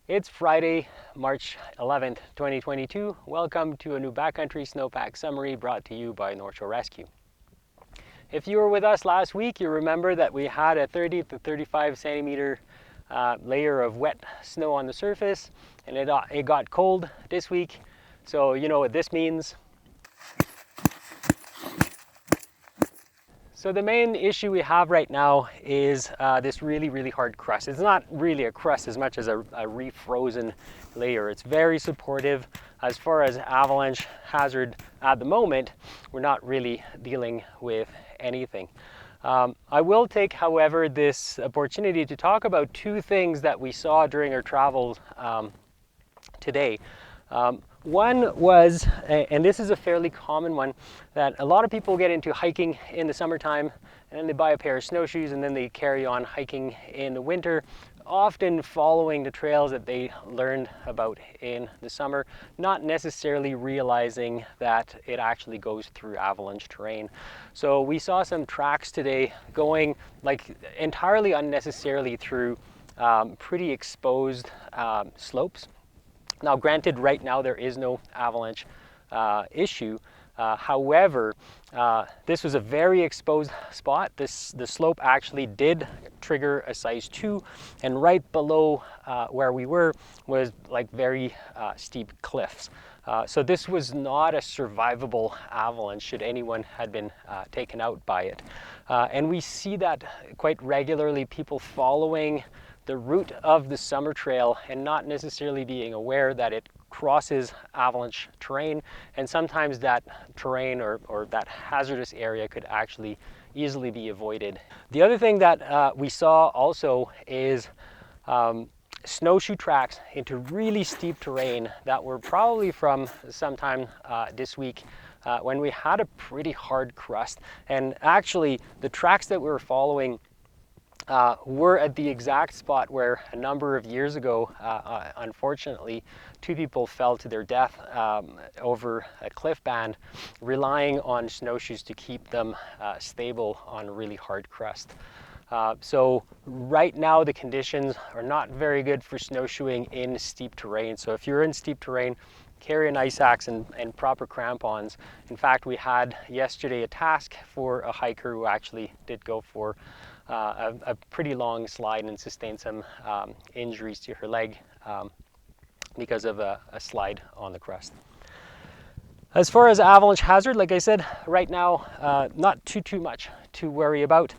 It's Friday, March 11th, 2022. Welcome to a new backcountry snowpack summary brought to you by North Shore Rescue. If you were with us last week, you remember that we had a 30 to 35 centimeter layer of wet snow on the surface, and it got cold this week. So you know what this means. So the main issue we have right now is this really hard crust. It's not really a crust as much as a refrozen layer. It's very supportive. As far as avalanche hazard at the moment, we're not really dealing with anything. I will take, however, this opportunity to talk about two things that we saw during our travels today. One was, and this is a fairly common one, that a lot of people get into hiking in the summertime and then they buy a pair of snowshoes and then they carry on hiking in the winter, often following the trails that they learned about in the summer, not necessarily realizing that it actually goes through avalanche terrain. So we saw some tracks today going like entirely unnecessarily through pretty exposed slopes. Now, granted, right now there is no avalanche issue. However, this was a very exposed spot. The slope actually did trigger a size 2, and right below where we were was like very steep cliffs. So this was not a survivable avalanche should anyone had been taken out by it. And we see that quite regularly, people following the route of the summer trail and not necessarily being aware that it crosses avalanche terrain, and sometimes that terrain or that hazardous area could actually easily be avoided. The other thing that we saw also is snowshoe tracks into really steep terrain that were probably from sometime this week when we had a pretty hard crust. And actually the tracks that we were following were at the exact spot where a number of years ago, unfortunately, 2 people fell to their death over a cliff band, relying on snowshoes to keep them stable on really hard crust. So right now the conditions are not very good for snowshoeing in steep terrain. So if you're in steep terrain, carry an ice axe and proper crampons. In fact, we had yesterday a task for a hiker who actually did go for a pretty long slide and sustained some injuries to her leg because of a slide on the crust. As far as avalanche hazard, like I said, right now, not too much to worry about.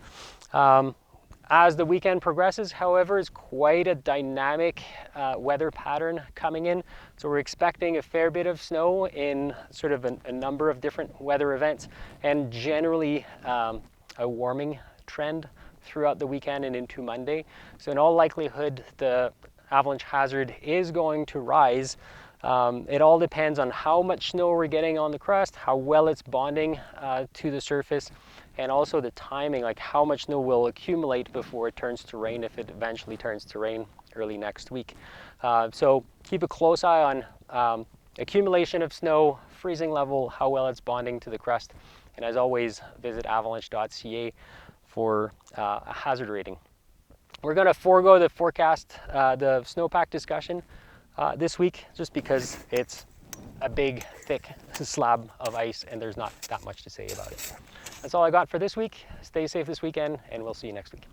As the weekend progresses, however, is quite a dynamic weather pattern coming in. So we're expecting a fair bit of snow in sort of a number of different weather events, and generally a warming trend throughout the weekend and into Monday. So in all likelihood, the avalanche hazard is going to rise. It all depends on how much snow we're getting on the crust, how well it's bonding to the surface, and also the timing, like how much snow will accumulate before it turns to rain, if it eventually turns to rain early next week. So keep a close eye on accumulation of snow, freezing level, how well it's bonding to the crust, and as always, visit avalanche.ca for a hazard rating. We're going to forego the forecast, the snowpack discussion this week, just because it's a big, thick slab of ice and there's not that much to say about it. That's all I got for this week. Stay safe this weekend, and we'll see you next week.